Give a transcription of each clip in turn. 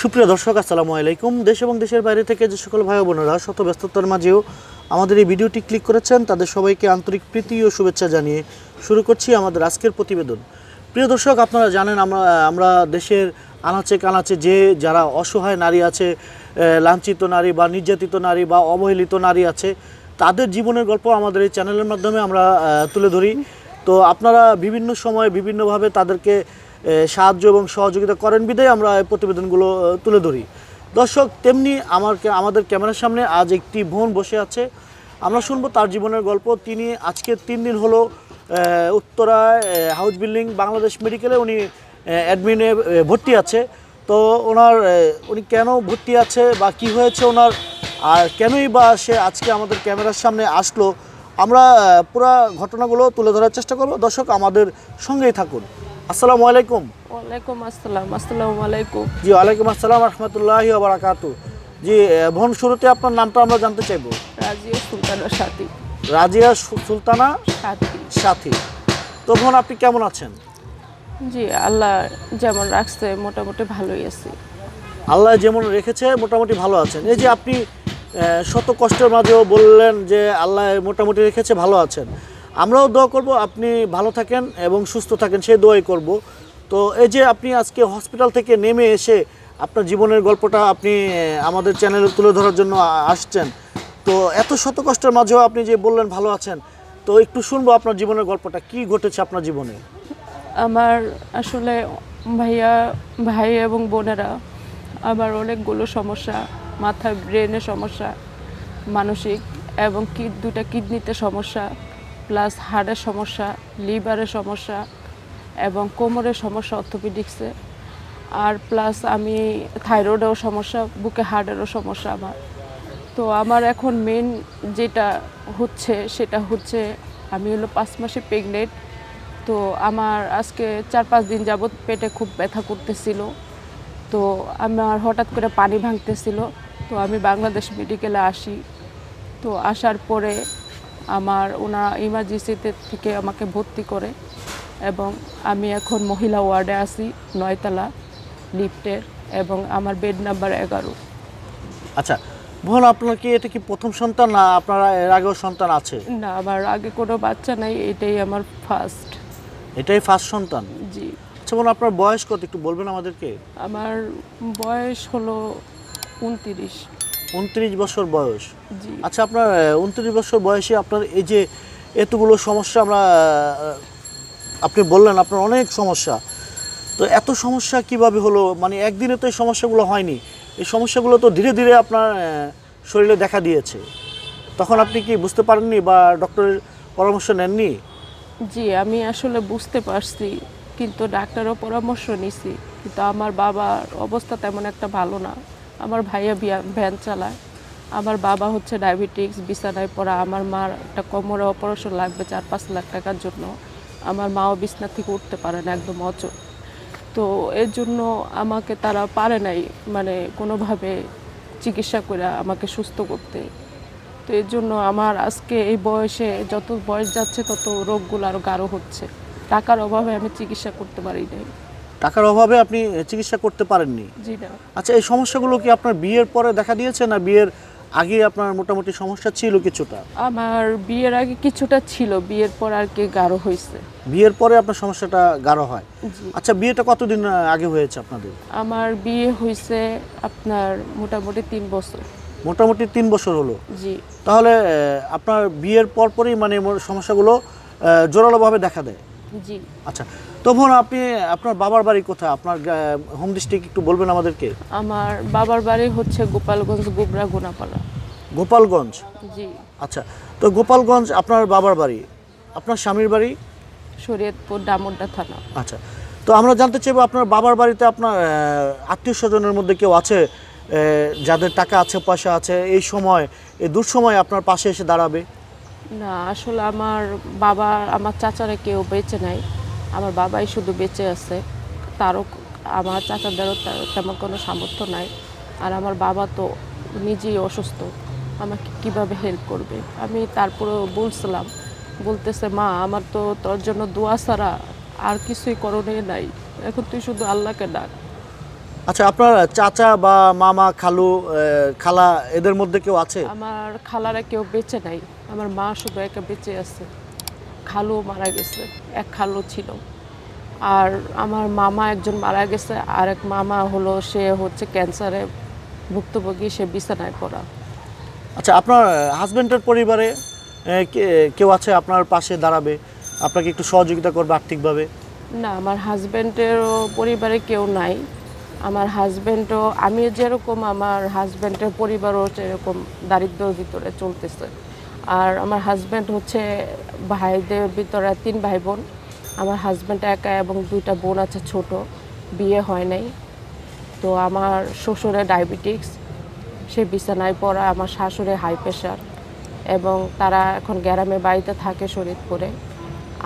সুপ্রিয় দর্শক, আসসালামু আলাইকুম। দেশ এবং দেশের বাইরে থেকে যে সকল ভাই বোনেরা শত ব্যস্ততার মাঝেও আমাদের এই ভিডিওটি ক্লিক করেছেন, তাদের সবাইকে আন্তরিক প্রীতি ও শুভেচ্ছা জানিয়ে শুরু করছি আমাদের আজকের প্রতিবেদন। প্রিয় দর্শক, আপনারা জানেন আমরা দেশের আনাচে কানাচে যারা অসহায় নারী আছে, লাঞ্ছিত নারী বা নির্যাতিত নারী বা অবহেলিত নারী আছে, তাদের জীবনের গল্প আমাদের এই চ্যানেলের মাধ্যমে আমরা তুলে ধরি। তো আপনারা বিভিন্ন সময় বিভিন্নভাবে তাদেরকে সাহায্য এবং সহযোগিতা করেন বিধায় আমরা এই প্রতিবেদনগুলো তুলে ধরি। দর্শক, তেমনি আমাদের ক্যামেরার সামনে আজ একটি বোন বসে আছে। আমরা শুনবো তার জীবনের গল্প। তিনি আজকে 3 দিন হলো উত্তরায় হাউস বিল্ডিং বাংলাদেশ মেডিকেলে উনি অ্যাডমিনে ভর্তি আছে। তো উনি কেন ভর্তি আছে বা কি হয়েছে ওনার, আর কেনই বা সে আজকে আমাদের ক্যামেরার সামনে আসলো, আমরা পুরো ঘটনাগুলো তুলে ধরার চেষ্টা করব। দর্শক, আমাদের সঙ্গেই থাকুন। আসসালামু আলাইকুম। ওয়ালাইকুম আসসালাম। আসসালামু আলাইকুম। জি, ওয়ালাইকুম আসসালাম রহমতুল্লাহি ওয়া বারাকাতু। জি বোন, শুরুতে আপনার নামটা আমরা জানতে চাইবো। রাজিয়া সুলতানা সাথী। রাজিয়া সুলতানা সাথী। সাথী। তো বোন, আপনি কেমন আছেন? জি, আল্লাহ যেমন রাখছে মোটামুটি ভালোই আছি। আল্লাহ যেমন রেখেছে মোটামুটি ভালো আছেন। এই যে আপনি শত কষ্টের মাঝেও বললেন যে আল্লাহ মোটামুটি রেখেছে, ভালো আছেন। আমরাও দোয়া করব আপনি ভালো থাকেন এবং সুস্থ থাকেন, সেই দোয়াই করব। তো এই যে আপনি আজকে হসপিটাল থেকে নেমে এসে আপনার জীবনের গল্পটা আপনি আমাদের চ্যানেলে তুলে ধরার জন্য আসছেন। তো এত শত কষ্টের মাঝেও আপনি যে বললেন ভালো আছেন, তো একটু শুনবো আপনার জীবনের গল্পটা, কি ঘটেছে আপনার জীবনে। আমার আসলে ভাই এবং বোনেরা আমার অনেকগুলো সমস্যা, মাথার ব্রেনের সমস্যা, মানসিক এবং দুটা কিডনিতে সমস্যা, প্লাস হার্টের সমস্যা, লিভারের সমস্যা এবং কোমরের সমস্যা অর্থোপেডিক্সে, আর প্লাস আমি থাইরয়েডেরও সমস্যা, বুকে হার্টেরও সমস্যা আমার। তো আমার এখন মেন যেটা সেটা হচ্ছে আমি হলো 5 মাসে প্রেগনেন্ট। তো আমার আজকে 4-5 দিন যাবৎ পেটে খুব ব্যথা করতেছিল। তো আমার হঠাৎ করে পানি ভাঙতেছিল। তো আমি বাংলাদেশ মেডিকেলে আসি। তো আসার পরে ওনারা ইমার্জেন্সিতে থেকে আমাকে ভর্তি করে এবং আমি এখন মহিলা ওয়ার্ডে আছি, 9 তলা লিফটের, এবং আমার বেড নাম্বার 11। আচ্ছা বোন, আপনার কি এটা কি প্রথম সন্তান, না আপনারা এর আগেও সন্তান আছে? না, আমার আগে কোনো বাচ্চা নাই, এটাই আমার ফার্স্ট। এটাই ফার্স্ট সন্তান? জি। আচ্ছা বোন, আপনার বয়স কত একটু বলবেন আমাদেরকে? আমার বয়স হলো 29। 29 বছর বয়স। জি। আচ্ছা, আপনার 29 বছর বয়সে আপনার এই যে এতগুলো সমস্যা, আপনি বললেন আপনার অনেক সমস্যা, তো এত সমস্যা কিভাবে হলো? মানে একদিনে তো এই সমস্যাগুলো হয়নি, এই সমস্যাগুলো তো ধীরে ধীরে আপনার শরীরে দেখা দিয়েছে। তখন আপনি কি বুঝতে পারেননি বা ডক্টরের পরামর্শ নেননি? জি, আমি আসলে বুঝতে পারছি, কিন্তু ডাক্তারও পরামর্শ নিছি, কিন্তু আমার বাবার অবস্থা তেমন একটা ভালো না। আমার ভাইয়া ভ্যান চালায়, আমার বাবা হচ্ছে ডায়াবেটিক্স, বিছানায় পড়া, আমার মার একটা কোমরে অপারেশন লাগবে 4-5 লাখ টাকার জন্য, আমার মাও বিছনা থেকে উঠতে পারে না, একদম অচল। তো এর জন্য আমাকে তারা পারে নাই মানে কোনোভাবে চিকিৎসা করে আমাকে সুস্থ করতে। তো এর জন্য আমার আজকে এই বয়সে, যত বয়স যাচ্ছে তত রোগগুলো আরও গাঢ় হচ্ছে। টাকার অভাবে আমি চিকিৎসা করতে পারি নাই। টাকার অভাবে আপনি চিকিৎসা করতে পারেননি? জি না। আচ্ছা, এই সমস্যাগুলো কি আপনার বিয়ের পরে দেখা দিয়েছে, না বিয়ের আগে আপনার মোটামুটি সমস্যা ছিল কিছুটা? আমার বিয়ের আগে কিছুটা ছিল, বিয়ের পর আর কি গাঢ় হয়েছে। বিয়ের পরে আপনার সমস্যাটা গাঢ় হয়? জি। আচ্ছা, বিয়েটা কতদিন আগে হয়েছে আপনাদের? আমার বিয়ে হয়েছে আপনার মোটামুটি 3 বছর। মোটামুটি 3 বছর হলো? জি। তাহলে আপনার বিয়ের পরপরই মানে সমস্যাগুলো জোরালোভাবে দেখা দেয়? জি। আচ্ছা, তো বোন, আপনার বাবার বাড়ি কোথায়, আপনার হোম ডিস্ট্রিক্ট একটু বলবেন আমাদেরকে? আমার বাবার বাড়ি হচ্ছে গোপালগঞ্জ, গোবরা, গোনাপাড়া। গোপালগঞ্জ? জি। আচ্ছা, তো গোপালগঞ্জ আপনার বাবার বাড়ি। আপনার স্বামীর বাড়ি? শরীয়তপুর, ডামুড্ডা থানা। আচ্ছা, তো আমরা জানতে চাইবো আপনার বাবার বাড়িতে আপনার আত্মীয় স্বজনের মধ্যে কেউ আছে যাদের টাকা আছে, পয়সা আছে, এই দুঃসময় আপনার পাশে এসে দাঁড়াবে? না, আসলে আমার আমার চাচারা কেউ বেঁচে নাই, আমার বাবাই শুধু বেঁচে আছে। আমার চাচাদেরও তেমন কোনো সামর্থ্য নাই। আর আমার বাবা তো নিজেই অসুস্থ, আমাকে কিভাবে হেল্প করবে? আমি তারপরেও বলতেছে, মা আমার তো তোর জন্য দোয়া ছাড়া আর কিছুই করণীয় নাই, এখন তুই শুধু আল্লাহকে ডাক। আচ্ছা, আপনার চাচা বা মামা, খালু, খালা এদের মধ্যে কেউ আছে? আমার খালারা কেউ বেঁচে নাই, আমার মা শুধু একা বেঁচে আছে। খালু মারা গেছে, এক খালু ছিল। আর আমার মামা একজন মারা গেছে, আর এক মামা হলো সে হচ্ছে ক্যান্সারে ভুক্তভোগী, সে বিছানায় পড়া। আচ্ছা, আপনার হাজবেন্ডের পরিবারে কেউ আছে আপনার পাশে দাঁড়াবে, আপনাকে একটু সহযোগিতা করবে আর্থিকভাবে? না, আমার হাজব্যান্ডেরও পরিবারে কেউ নাই। আমার হাজব্যান্ডও, আমি যেরকম আমার হাজব্যান্ডের পরিবারও সেরকম দারিদ্র্যের ভিতরে চলতেছে। আর আমার হাজব্যান্ড হচ্ছে ভাইদের ভিতরে 3 ভাই বোন। আমার হাজব্যান্ড একা এবং 2টা বোন আছে ছোট, বিয়ে হয় নাই। তো আমার শ্বশুরের ডায়াবেটিক্স, সে বিছানায় পড়া। আমার শাশুড়ি হাই প্রেশার, এবং তারা এখন গ্রামে বাড়িতে থাকে শরীয়তপুরে।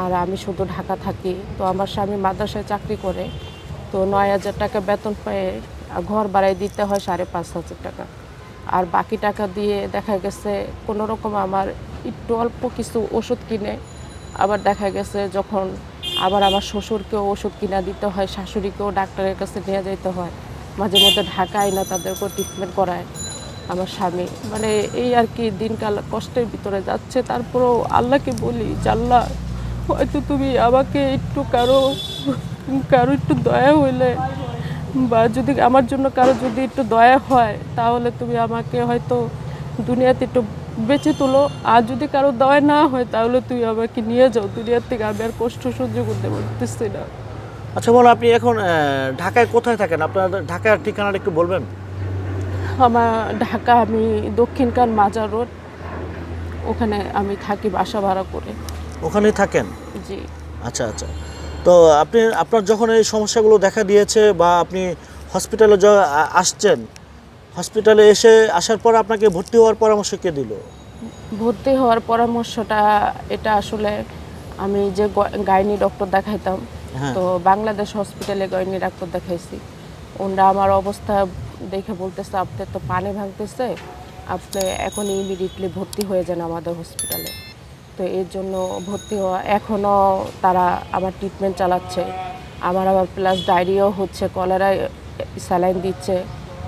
আর আমি শুধু ঢাকা থাকি। তো আমার স্বামী মাদ্রাসায় চাকরি করে, তো 9,000 টাকা বেতন পেয়ে ঘর ভাড়ায় দিতে হয় 5,500 টাকা। আর বাকি টাকা দিয়ে দেখা গেছে কোনো রকম আমার একটু অল্প কিছু ওষুধ কিনে, আবার দেখা গেছে যখন আবার আমার শ্বশুরকেও ওষুধ কিনা দিতে হয়, শাশুড়িকেও ডাক্তারের কাছে নিয়ে যেতে হয়, মাঝে মধ্যে ঢাকায় না তাদেরকেও ট্রিটমেন্ট করায় আমার স্বামী। মানে এই আর কি, দিনকাল কষ্টের ভিতরে যাচ্ছে। তারপরেও আল্লাহকে বলি যে আল্লাহ, হয়তো তুমি আমাকে একটু কারো একটু দয়া হইলে, বা যদি আমার জন্য কারো যদি একটু দয়া হয়, তাহলে তুমি আমাকে হয়তো দুনিয়াতে একটু বেঁচে তোলো। আর যদি কারো দয়া না হয়, তাহলে তুমি আমাকে নিয়ে যাও দুনিয়ার থেকে, আমি আর কষ্ট সহ্য করতে পারতেছি না। আচ্ছা, বলো আপনি এখন ঢাকায় কোথায় থাকেন? আপনার ঢাকার ঠিকানাটা একটু বলবেন? আমার ঢাকা, আমি দক্ষিণকান মাজার রোড, ওখানে আমি থাকি বাসা ভাড়া করে। ওখানেই থাকেন? জি। আচ্ছা আচ্ছা। তো আপনার যখন এই সমস্যাগুলো দেখা দিয়েছে বা আপনি হসপিটালে আসছেন, হসপিটালে আসার পর আপনাকে ভর্তি হওয়ার পরামর্শ কে দিল? ভর্তি হওয়ার পরামর্শটা, এটা আসলে আমি যে গাইনি ডক্টর দেখাইতাম, হ্যাঁ। তো বাংলাদেশ হসপিটালে গাইনি ডাক্তার দেখাইছি। ওনারা আমার অবস্থা দেখে বলতেছে, আপনার তো পানি ভাঙতেছে, আপনি এখন ইমিডিয়েটলি ভর্তি হয়ে যান আমাদের হসপিটালে। তো এর জন্য ভর্তি হওয়া, এখনও তারা আমার ট্রিটমেন্ট চালাচ্ছে। আমার আবার প্লাস ডায়রিয়াও হচ্ছে, কলেরা স্যালাইন দিচ্ছে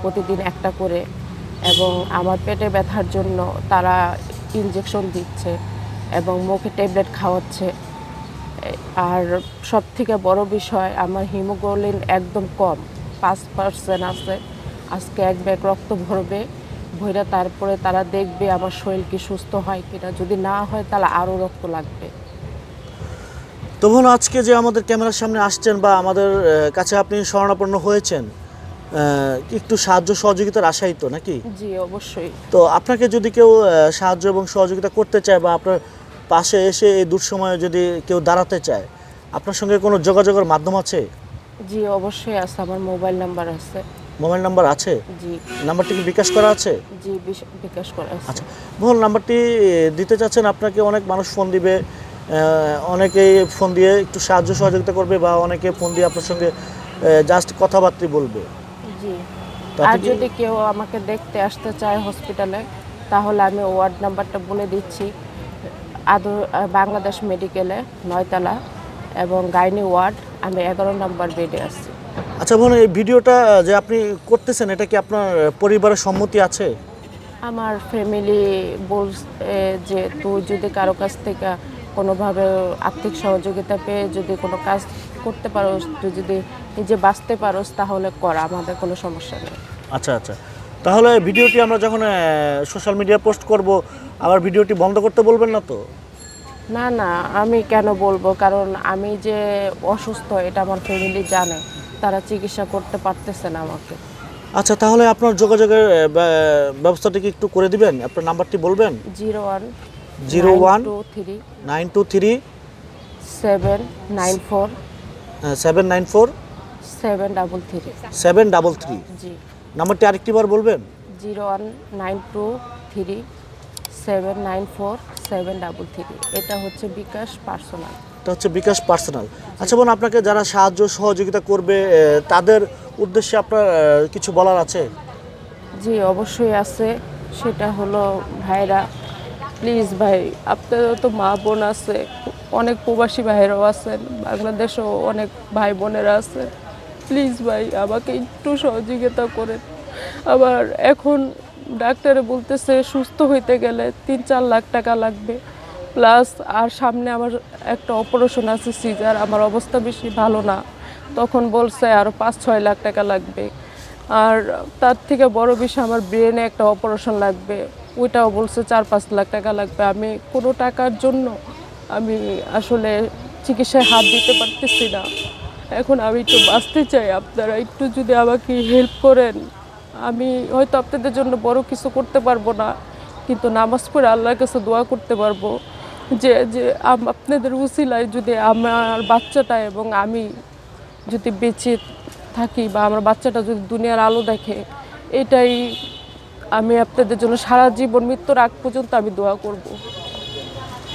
প্রতিদিন একটা করে, এবং আমার পেটে ব্যথার জন্য তারা ইনজেকশন দিচ্ছে এবং মুখে ট্যাবলেট খাওয়াচ্ছে। আর সব থেকে বড় বিষয়, আমার হিমোগ্লোবিন একদম কম, 5% আছে। আজকে 1 ব্যাগ রক্ত ভরবে, ভরে তারপরে তারা দেখবে আমার শরীর কি সুস্থ হয় কিনা। যদি না হয় তাহলে আরও রক্ত লাগবে। তখন আজকে যে আমাদের ক্যামেরার সামনে আসছেন বা আমাদের কাছে আপনি শরণাপন্ন হয়েছেন, একটু সাহায্য সহযোগিতার আশাই তো, নাকি? জি, অবশ্যই। তো আপনাকে যদি কেউ সাহায্য এবং সহযোগিতা করতে চায় বা আপনার পাশে এসে এই দুঃসময়ে যদি কেউ দাঁড়াতে চায়, আপনার সঙ্গে কোনো যোগাযোগের মাধ্যম আছে? জি, অবশ্যই আছে, আমার মোবাইল নাম্বার আছে। মোবাইল নাম্বার আছে? জি। নাম্বারটি কি বিকাশ করা আছে? জি, বিকাশ করা আছে। আচ্ছা, মোবাইল নাম্বারটি দিতে চাচ্ছেন, আপনাকে অনেক মানুষ ফোন দিবে, অনেকেই ফোন দিয়ে একটু সাহায্য সহযোগিতা করবে বা অনেকে ফোন দিয়ে আপনার সঙ্গে জাস্ট কথাবার্তা বলবে। জি। তো আর আপনি যদি কেউ আমাকে দেখতে আসতে চায় হসপিটালে, তাহলে আমি ওয়ার্ড নাম্বারটা বলে দিচ্ছি। বাংলাদেশ মেডিকেলে 9 তলা এবং গাইনি ওয়ার্ড, আমি 11 নম্বর বেডে আছি। আচ্ছা বোন, এই ভিডিওটা যে আপনি করতেছেন, এটা কি আপনার পরিবারের সম্মতি আছে? আমার ফ্যামিলি বলছে যে তুই যদি কারো কাছ থেকে কোনোভাবে আর্থিক সহযোগিতা পেয়ে যদি কোনো কাজ করতে পারোস, তুই যদি নিজে বাঁচতে পারোস, তাহলে কর, আমাদের কোনো সমস্যা নেই। আচ্ছা আচ্ছা। তাহলে ভিডিওটি আমরা যখন সোশ্যাল মিডিয়া পোস্ট করব, আবার ভিডিওটি বন্ধ করতে বলবেন না তো? না না, আমি কেন বলবো, কারণ আমি যে অসুস্থ এটা আমার ফ্যামিলি জানে, তারা চিকিৎসা করতে পারতেছে না আমাকে। আচ্ছা, তাহলে আপনার যোগাযোগের ব্যবস্থাটা কি একটু করে দিবেন? আপনার নাম্বারটি বলবেন? 01 01 923 923 794 794 733। 733। জি। নাম্বারটি আরেকটি বার বলবেন? 01923 794 733। এটা হচ্ছে বিকাশ পার্সোনাল। এটা হচ্ছে বিকাশ পার্সোনাল। আচ্ছা বোন, আপনাকে যারা সাহায্য সহযোগিতা করবে তাদের উদ্দেশ্যে আপনার কিছু বলার আছে? জি, অবশ্যই আছে। সেটা হলো, ভাইরা প্লিজ ভাই, আপনারও তো মা বোন আছে, অনেক প্রবাসী ভাইরাও আছেন, বাংলাদেশেও অনেক ভাই বোনেরা আছে। প্লিজ ভাই আমাকে একটু সহযোগিতা করেন। আবার এখন ডাক্তারে বলতেছে সুস্থ হইতে গেলে 3-4 লাখ টাকা লাগবে, প্লাস আর সামনে আমার একটা অপারেশন আছে সিজার, আমার অবস্থা বেশি ভালো না, তখন বলছে আরও 5-6 লাখ টাকা লাগবে। আর তার থেকে বড় বিষয় আমার ব্রেনে একটা অপারেশন লাগবে, ওইটাও বলছে 4-5 লাখ টাকা লাগবে। আমি কোনো টাকার জন্য আমি আসলে চিকিৎসায় হাত দিতে পারতেছি না। এখন আমি একটু বাঁচতে চাই, আপনারা একটু যদি আমাকে হেল্প করেন। আমি হয়তো আপনাদের জন্য বড় কিছু করতে পারবো না, কিন্তু নামাজ পড়ে আল্লাহর কাছে দোয়া করতে পারবো যে যে আপনাদের উসিলায় যদি আমার বাচ্চাটা এবং আমি যদি বেঁচে থাকি বা আমার বাচ্চাটা যদি দুনিয়ার আলো দেখে, এটাই আমি আপনাদের জন্য সারা জীবন মৃত্যুর আগ পর্যন্ত আমি দোয়া করব।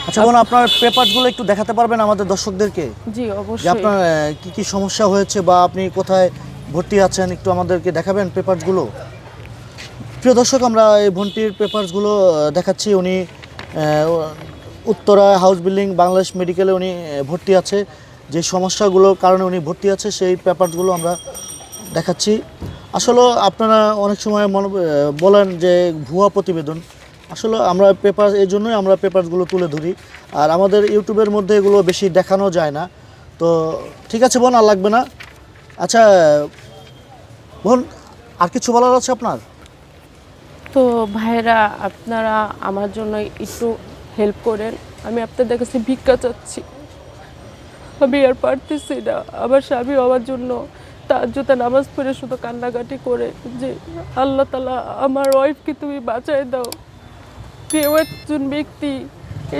আচ্ছা বোন, আপনার পেপারসগুলো একটু দেখাতে পারবেন আমাদের দর্শকদেরকে? জি যে অবশ্যই। আপনার কি কি সমস্যা হয়েছে বা আপনি কোথায় ভর্তি আছেন একটু আমাদেরকে দেখাবেন পেপারসগুলো। প্রিয় দর্শক, আমরা এই বোনটির পেপারসগুলো দেখাচ্ছি। উনি উত্তরা হাউস বিল্ডিং বাংলাদেশ মেডিকেলে উনি ভর্তি আছে। যে সমস্যাগুলোর কারণে উনি ভর্তি আছে সেই পেপারসগুলো আমরা দেখাচ্ছি। আসলে আপনারা অনেক সময় বলেন যে ভুয়া প্রতিবেদন, আসলে আমরা পেপার এই জন্যই আমরা পেপারসগুলো তুলে ধরি, আর আমাদের ইউটিউবের মধ্যে এগুলো বেশি দেখানো যায় না। তো ঠিক আছে বোন, আর লাগবে না। আচ্ছা বোন, আর কিছু বলার আছে আপনার? তো ভাইরা, আপনারা আমার জন্য একটু হেল্প করেন। আমি আপনাদের কাছে ভিক্ষা চাচ্ছি, আমি আর পারতেছি না। আমার স্বামী আমার জন্য তাহাজ্জুদে নামাজ পড়ে শুধু কান্নাকাটি করে যে আল্লাহ তাআলা আমার ওয়াইফকে তুমি বাঁচায় দাও। কেউ একজন ব্যক্তি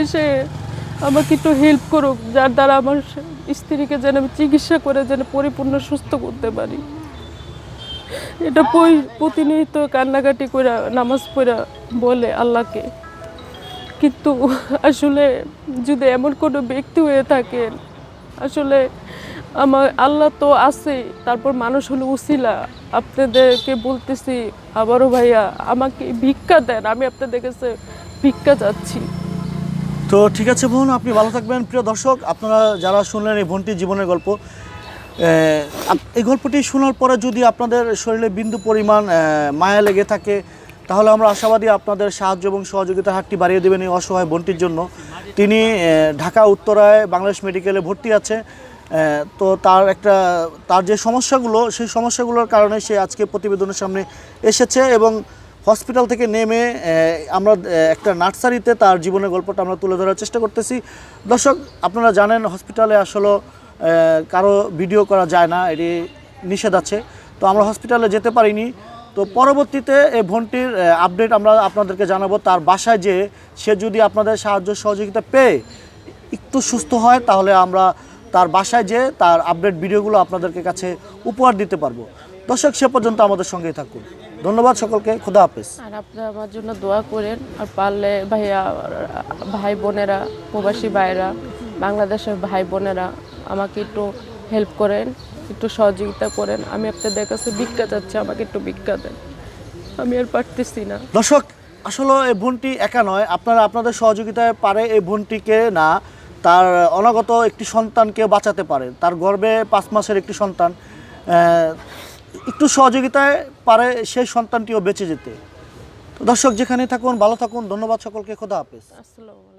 এসে আমাকে একটু হেল্প করুক, যার দ্বারা আমার স্ত্রীকে যেন আমি চিকিৎসা করে যেন পরিপূর্ণ সুস্থ করতে পারি। এটা প্রতিনিয়ত কান্নাকাটি করে নামাজ পড়া বলে আল্লাহকে, কিন্তু আসলে যদি এমন কোনো ব্যক্তি হয়ে থাকেন, আসলে আমার আল্লাহ তো আছে, তারপর মানুষ হলো উসিলা। আপনাদেরকে বলতেছি আবারও ভাইয়া, আমাকে ভিক্ষা দেন, আমি আপনাদের কাছে ভিক্ষা চাচ্ছি। তো ঠিক আছে বোন, আপনি ভালো থাকবেন। প্রিয় দর্শক, আপনারা যারা শুনলেন এই বোনটির জীবনের গল্প, এই গল্পটি শোনার পরে যদি আপনাদের শরীরে বিন্দু পরিমাণ মায়া লেগে থাকে, তাহলে আমরা আশাবাদী আপনাদের সাহায্য এবং সহযোগিতার হাতটি বাড়িয়ে দেবেন এই অসহায় বোনটির জন্য। তিনি ঢাকা উত্তরায় বাংলাদেশ মেডিকেলে ভর্তি আছে। তো তার যে সমস্যাগুলো, সেই সমস্যাগুলোর কারণে সে আজকে প্রতিবেদনের সামনে এসেছে, এবং হসপিটাল থেকে নেমে আমরা একটা নার্সারিতে তার জীবনের গল্পটা আমরা তুলে ধরার চেষ্টা করতেছি। দর্শক, আপনারা জানেন হসপিটালে আসলে কারো ভিডিও করা যায় না, এটি নিষেধ আছে। তো আমরা হসপিটালে যেতে পারিনি। তো পরবর্তীতে এই বোনটির আপডেট আমরা আপনাদেরকে জানাবো। তার বাসায় যে সে যদি আপনাদের সাহায্য সহযোগিতা পেয়ে একটু সুস্থ হয়, তাহলে আমরা তার বাসায় যে তার আপডেট ভিডিওগুলো আপনাদেরকে কাছে উপহার দিতে পারবো। দর্শক, সে পর্যন্ত আমাদের সঙ্গেই থাকুন। ধন্যবাদ সকলকে, খোদা হাফেজ। আর আপনারা আমার জন্য দোয়া করেন, আর পারলে ভাইয়া, ভাই বোনেরা, প্রবাসী ভাইরা, বাংলাদেশের ভাই বোনেরা আমাকে একটু হেল্প করেন, একটু সহযোগিতা করেন। আমি আপনাদের কাছে ভিক্ষা চাচ্ছি, আমাকে একটু ভিক্ষা দেন, আমি আর পারতেছি না। দর্শক, আসলে এই বোনটি একা নয়, আপনারা আপনাদের সহযোগিতায় পারে এই বোনটিকে না, তার অনাগত একটি সন্তানকে বাঁচাতে পারে। তার গর্ভে 5 মাসের একটি সন্তান, একটু সহযোগিতায় পারে সেই সন্তানটিও বেঁচে যেতে। তো দর্শক, যেখানে থাকুন ভালো থাকুন। ধন্যবাদ সকলকে, খোদা হাফেজ। আসসালামু আলাইকুম।